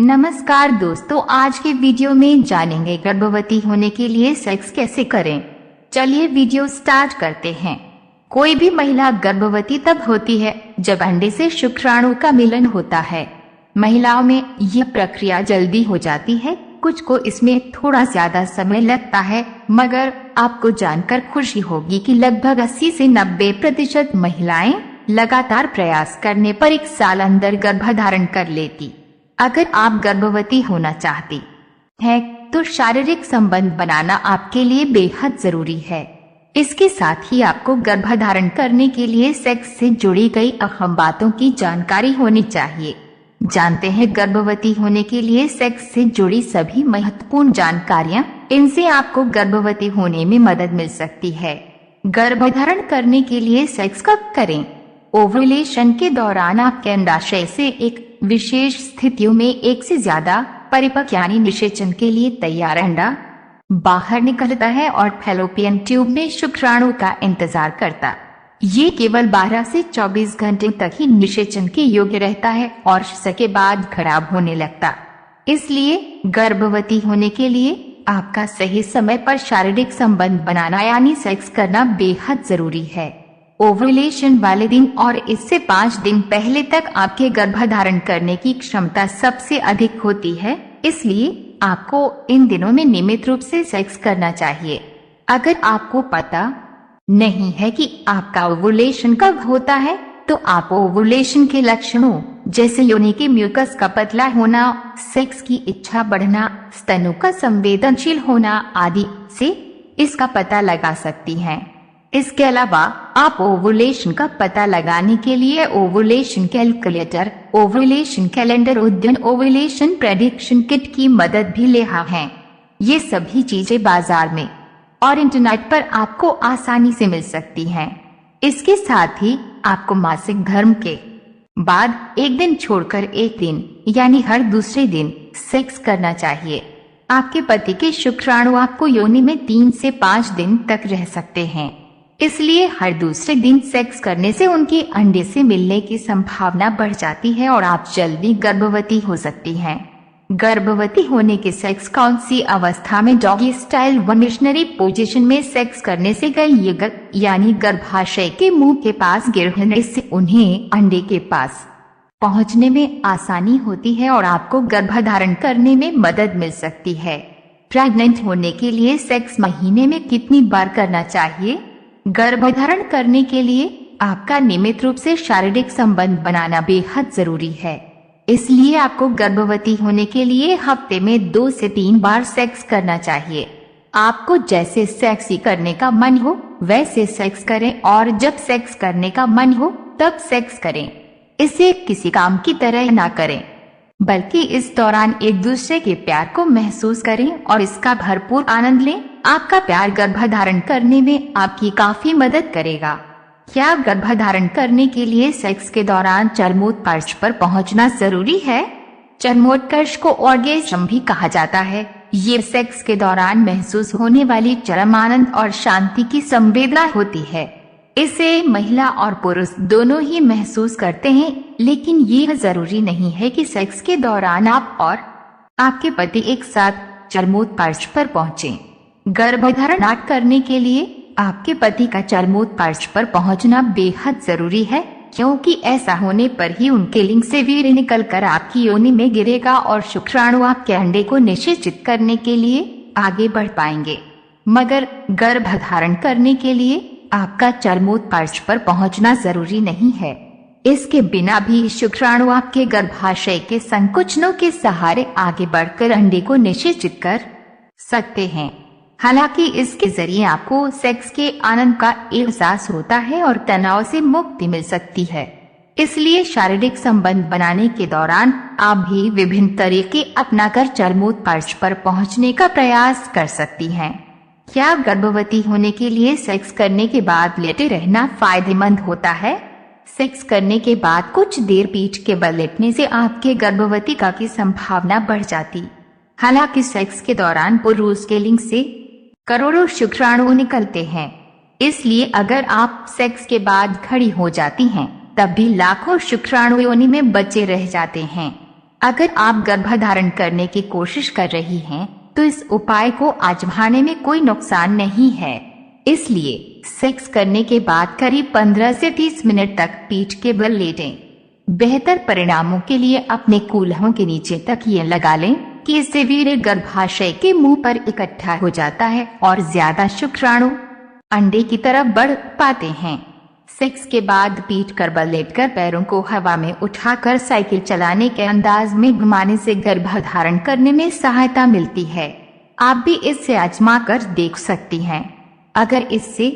नमस्कार दोस्तों, आज के वीडियो में जानेंगे गर्भवती होने के लिए सेक्स कैसे करें। चलिए वीडियो स्टार्ट करते हैं। कोई भी महिला गर्भवती तब होती है जब अंडे से शुक्राणु का मिलन होता है। महिलाओं में यह प्रक्रिया जल्दी हो जाती है, कुछ को इसमें थोड़ा ज्यादा समय लगता है, मगर आपको जानकर खुशी होगी कि लगभग 80 से 90% महिलाएं लगातार प्रयास करने पर 1 साल अंदर गर्भधारण कर लेती। अगर आप गर्भवती होना चाहती हैं तो शारीरिक संबंध बनाना आपके लिए बेहद जरूरी है। इसके साथ ही आपको गर्भधारण करने के लिए सेक्स से जुड़ी कई अहम बातों की जानकारी होनी चाहिए। जानते हैं गर्भवती होने के लिए सेक्स से जुड़ी सभी महत्वपूर्ण जानकारियां, इनसे आपको गर्भवती होने में मदद मिल सकती है। गर्भधारण करने के लिए सेक्स कब करें? ओव्यूलेशन के दौरान आपके अंडाशय से एक विशेष स्थितियों में एक से ज्यादा परिपक्व यानी निषेचन के लिए तैयार अंडा बाहर निकलता है और फैलोपियन ट्यूब में शुक्राणु का इंतजार करता। ये केवल 12 से 24 घंटे तक ही निषेचन के योग्य रहता है और इसके बाद खराब होने लगता। इसलिए गर्भवती होने के लिए आपका सही समय पर शारीरिक संबंध बनाना यानी सेक्स करना बेहद जरूरी है। ओव्यूलेशन वाले दिन और इससे 5 दिन पहले तक आपके गर्भधारण करने की क्षमता सबसे अधिक होती है, इसलिए आपको इन दिनों में नियमित रूप से सेक्स करना चाहिए। अगर आपको पता नहीं है कि आपका ओव्यूलेशन कब होता है, तो आप ओव्यूलेशन के लक्षणों जैसे योनि के म्यूकस का पतला होना, सेक्स की इच्छा बढ़ना, स्तनों का संवेदनशील होना आदि से इसका पता लगा सकती हैं। इसके अलावा आप ओव्यूलेशन का पता लगाने के लिए ovulation calculator, ovulation calendar, Udayan ovulation prediction kit की मदद भी ले हैं। ये सभी चीजें बाजार में और इंटरनेट पर आपको आसानी से मिल सकती हैं। इसके साथ ही आपको मासिक धर्म के बाद एक दिन छोड़कर एक दिन यानी हर दूसरे दिन सेक्स करना चाहिए। आपके पति के शुक्राणु आपको योनि में 3 से 5 दिन तक रह सकते हैं, इसलिए हर दूसरे दिन सेक्स करने से उनके अंडे से मिलने की संभावना बढ़ जाती है और आप जल्दी गर्भवती हो सकती हैं। गर्भवती होने के सेक्स कौन सी अवस्था में? डॉगी स्टाइल व मिशनरी पोजीशन में सेक्स करने से गलयगत यानी गर्भाशय के मुंह के पास गिरने से उन्हें अंडे के पास पहुंचने में आसानी होती है और आपको गर्भधारण करने में मदद मिल सकती है। प्रेग्नेंट होने के लिए सेक्स महीने में कितनी बार करना चाहिए? गर्भधारण करने के लिए आपका नियमित रूप से शारीरिक संबंध बनाना बेहद जरूरी है, इसलिए आपको गर्भवती होने के लिए हफ्ते में 2 से 3 बार सेक्स करना चाहिए। आपको जैसे सेक्स करने का मन हो वैसे सेक्स करें और जब सेक्स करने का मन हो तब सेक्स करें। इसे किसी काम की तरह ना करें, बल्कि इस दौरान एक दूसरे के प्यार को महसूस करें और इसका भरपूर आनंद लें। आपका प्यार गर्भधारण करने में आपकी काफी मदद करेगा। क्या गर्भधारण करने के लिए सेक्स के दौरान चरमोत्कर्ष पर पहुंचना जरूरी है? चरमोत्कर्ष को ऑर्गेज्म भी कहा जाता है। ये सेक्स के दौरान महसूस होने वाली चरम आनंद और शांति की संवेदना होती है। इसे महिला और पुरुष दोनों ही महसूस करते हैं, लेकिन यह जरूरी नहीं है कि सेक्स के दौरान आप और आपके पति एक साथ चरमोत्कर्ष पर पहुंचें। गर्भधारण करने के लिए आपके पति का चरमोत्कर्ष पर पहुंचना बेहद जरूरी है, क्योंकि ऐसा होने पर ही उनके लिंग से वीर्य निकलकर आपकी योनि में गिरेगा और शुक्राणु आपके अंडे को निषेचित करने के लिए आगे बढ़ पाएंगे। मगर गर्भधारण करने के लिए आपका चरमोत्कर्ष पर पहुंचना जरूरी नहीं है। इसके बिना भी शुक्राणु आपके गर्भाशय के संकुचनों के सहारे आगे बढ़कर अंडे को निषेचित कर सकते हैं। हालांकि इसके जरिए आपको सेक्स के आनंद का एहसास होता है और तनाव से मुक्ति मिल सकती है। इसलिए शारीरिक संबंध बनाने के दौरान आप भी विभिन्न तरीके अपनाकर चरमोत्कर्ष पर पहुंचने का प्रयास कर सकती हैं। क्या गर्भवती होने के लिए सेक्स करने के बाद लेटे रहना फायदेमंद होता है? सेक्स करने के बाद कुछ देर पीठ के बल लेटने से आपके गर्भवती का की संभावना बढ़ जाती। हालांकि सेक्स के दौरान पुरुष के लिंग से करोड़ों शुक्राणु निकलते हैं, इसलिए अगर आप सेक्स के बाद खड़ी हो जाती हैं, तब भी लाखों शुक्राणु योनि में बचे रह जाते हैं। अगर आप गर्भधारण करने की कोशिश कर रही हैं, तो इस उपाय को आजमाने में कोई नुकसान नहीं है। इसलिए सेक्स करने के बाद करीब 15 से 30 मिनट तक पीठ के बल लेटें। बेहतर परिणामों के लिए अपने कूल्हों के नीचे तकिए लगा लें कि इससे वीर्य गर्भाशय के मुंह पर इकट्ठा हो जाता है और ज्यादा शुक्राणु अंडे की तरफ बढ़ पाते हैं। सेक्स के बाद पीठ कर बल लेटकर पैरों को हवा में उठाकर साइकिल चलाने के अंदाज में घुमाने से गर्भधारण करने में सहायता मिलती है। आप भी इससे आजमा कर देख सकती हैं। अगर इससे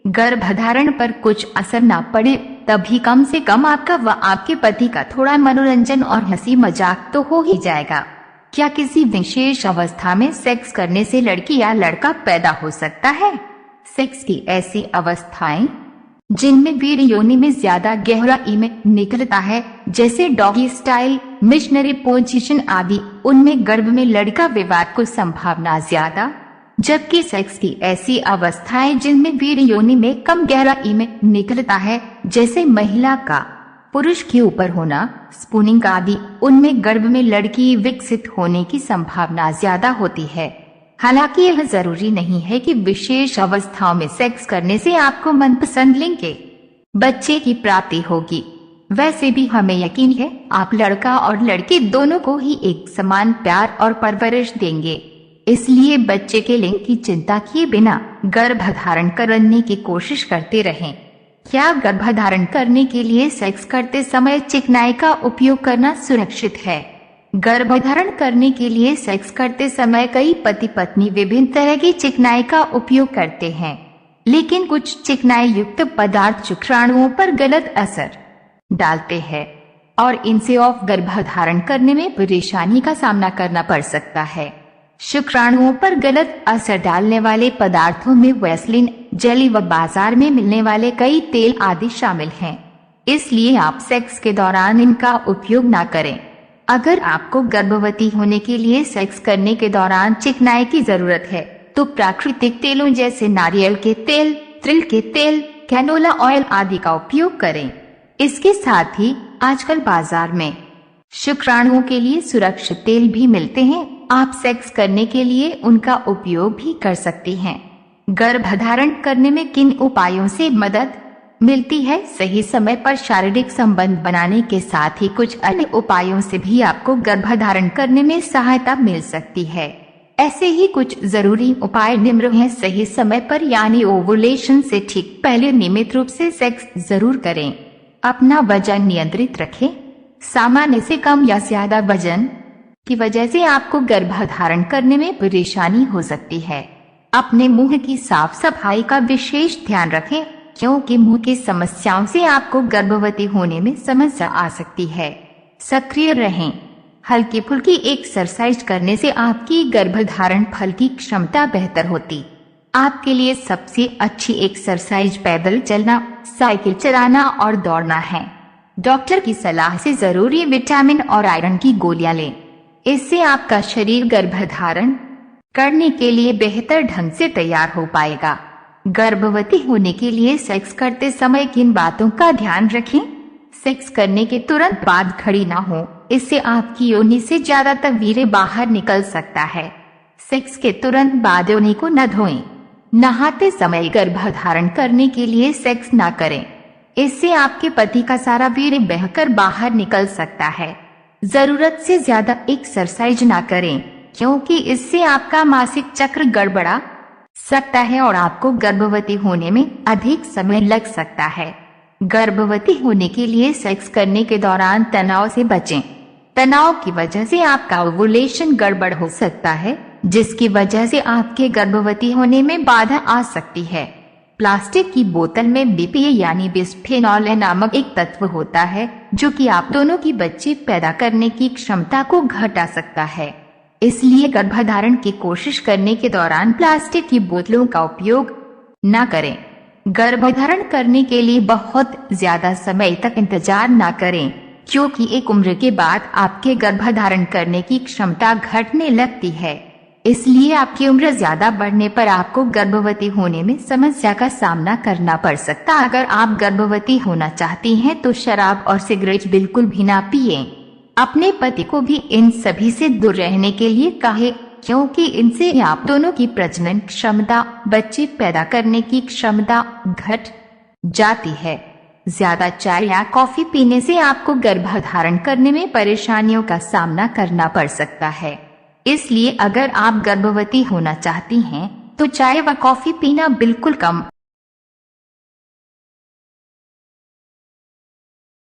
गर्भधारण पर कुछ असर ना पड़े, तभी कम से कम आपका व आपके पति का थोड़ा मनोरंजन और हंसी मजाक तो हो ही जाएगा। क्या किसी विशेष अवस्था में सेक्स करने से लड़की या लड़का पैदा हो सकता है? सेक्स की ऐसी अवस्थाएं जिनमें वीर्य योनि में ज्यादा गहराई में निकलता है, जैसे डॉगी स्टाइल, मिशनरी पोजीशन आदि, उनमें गर्भ में लड़का विवाद को संभावना ज्यादा। जबकि सेक्स की ऐसी अवस्थाएं जिनमें वीर्य योनि में कम गहराई में निकलता है, जैसे महिला का पुरुष के ऊपर होना, स्पूनिंग आदि, उनमें गर्भ में लड़की विकसित होने की संभावना ज्यादा होती है। हालांकि यह जरूरी नहीं है कि विशेष अवस्थाओं में सेक्स करने से आपको मनपसंद लिंग के बच्चे की प्राप्ति होगी। वैसे भी हमें यकीन है आप लड़का और लड़की दोनों को ही एक समान प्यार और परवरिश देंगे। इसलिए बच्चे के लिंग की चिंता किए बिना गर्भधारण करने की कोशिश करते रहें। क्या गर्भधारण करने के लिए सेक्स करते समय चिकनाई का उपयोग करना सुरक्षित है? गर्भधारण करने के लिए सेक्स करते समय कई पति पत्नी विभिन्न तरह की चिकनाई का उपयोग करते हैं, लेकिन कुछ चिकनाई युक्त पदार्थ शुक्राणुओं पर गलत असर डालते हैं और इनसे ऑफ गर्भधारण करने में परेशानी का सामना करना पड़ सकता है। शुक्राणुओं पर गलत असर डालने वाले पदार्थों में वैसलीन, जेली व बाजार में मिलने वाले कई तेल आदि शामिल हैं। इसलिए आप सेक्स के दौरान इनका उपयोग न करें। अगर आपको गर्भवती होने के लिए सेक्स करने के दौरान चिकनाई की जरूरत है, तो प्राकृतिक तेलों जैसे नारियल के तेल, तिल के तेल, कैनोला ऑयल आदि का उपयोग करें। इसके साथ ही आजकल बाजार में शुक्राणुओं के लिए सुरक्षित तेल भी मिलते हैं। आप सेक्स करने के लिए उनका उपयोग भी कर सकती हैं। गर्भधारण करने में किन उपायों से मदद मिलती है? सही समय पर शारीरिक संबंध बनाने के साथ ही कुछ अन्य उपायों से भी आपको गर्भधारण करने में सहायता मिल सकती है। ऐसे ही कुछ जरूरी उपाय निम्न हैं। सही समय पर यानी ओवुलेशन से ठीक पहले नियमित रूप से सेक्स जरूर करें। अपना वजन नियंत्रित रखें। सामान्य से कम या ज्यादा वजन की वजह से आपको गर्भधारण करने में परेशानी हो सकती है। अपने मुंह की साफ सफाई का विशेष ध्यान रखें, क्योंकि मुंह की समस्याओं से आपको गर्भवती होने में समस्या आ सकती है। सक्रिय रहें। हल्की फुल्की एक्सरसाइज करने से आपकी गर्भधारण फल की क्षमता बेहतर होती। आपके लिए सबसे अच्छी एक्सरसाइज पैदल चलना, साइकिल चलाना और दौड़ना है। डॉक्टर की सलाह से जरूरी विटामिन और आयरन की गोलियां लें। इससे आपका शरीर गर्भधारण करने के लिए बेहतर ढंग से तैयार हो पाएगा। गर्भवती होने के लिए सेक्स करते समय किन बातों का ध्यान रखें? सेक्स करने के तुरंत बाद खड़ी ना हो, इससे आपकी योनि से ज्यादातर वीर्य बाहर निकल सकता है। सेक्स के तुरंत बाद योनि को न धोएं। नहाते समय गर्भधारण करने के लिए सेक्स ना करें, इससे आपके पति का सारा वीर्य बहकर बाहर निकल सकता है। जरूरत से ज्यादा एक्सरसाइज ना करें, क्योंकि इससे आपका मासिक चक्र गड़बड़ा सकता है और आपको गर्भवती होने में अधिक समय लग सकता है। गर्भवती होने के लिए सेक्स करने के दौरान तनाव से बचें। तनाव की वजह से आपका ओवुलेशन गड़बड़ हो सकता है, जिसकी वजह से आपके गर्भवती होने में बाधा आ सकती है। प्लास्टिक की बोतल में बीपीए यानी बिस्फेनॉल नामक एक तत्व होता है, जो कि आप दोनों की बच्चे पैदा करने की क्षमता को घटा सकता है। इसलिए गर्भधारण की कोशिश करने के दौरान प्लास्टिक की बोतलों का उपयोग न करें। गर्भधारण करने के लिए बहुत ज्यादा समय तक इंतजार न करें, क्योंकि एक उम्र के बाद आपके गर्भधारण करने की क्षमता घटने लगती है। इसलिए आपकी उम्र ज्यादा बढ़ने पर आपको गर्भवती होने में समस्या का सामना करना पड़ सकता है। अगर आप गर्भवती होना चाहती हैं तो शराब और सिगरेट बिल्कुल भी ना पिएं। अपने पति को भी इन सभी से दूर रहने के लिए कहे, क्योंकि इनसे आप दोनों की प्रजनन क्षमता, बच्चे पैदा करने की क्षमता घट जाती है। ज्यादा चाय या कॉफी पीने से आपको गर्भधारण करने में परेशानियों का सामना करना पड़ सकता है। इसलिए अगर आप गर्भवती होना चाहती हैं तो चाय व कॉफी पीना बिल्कुल कम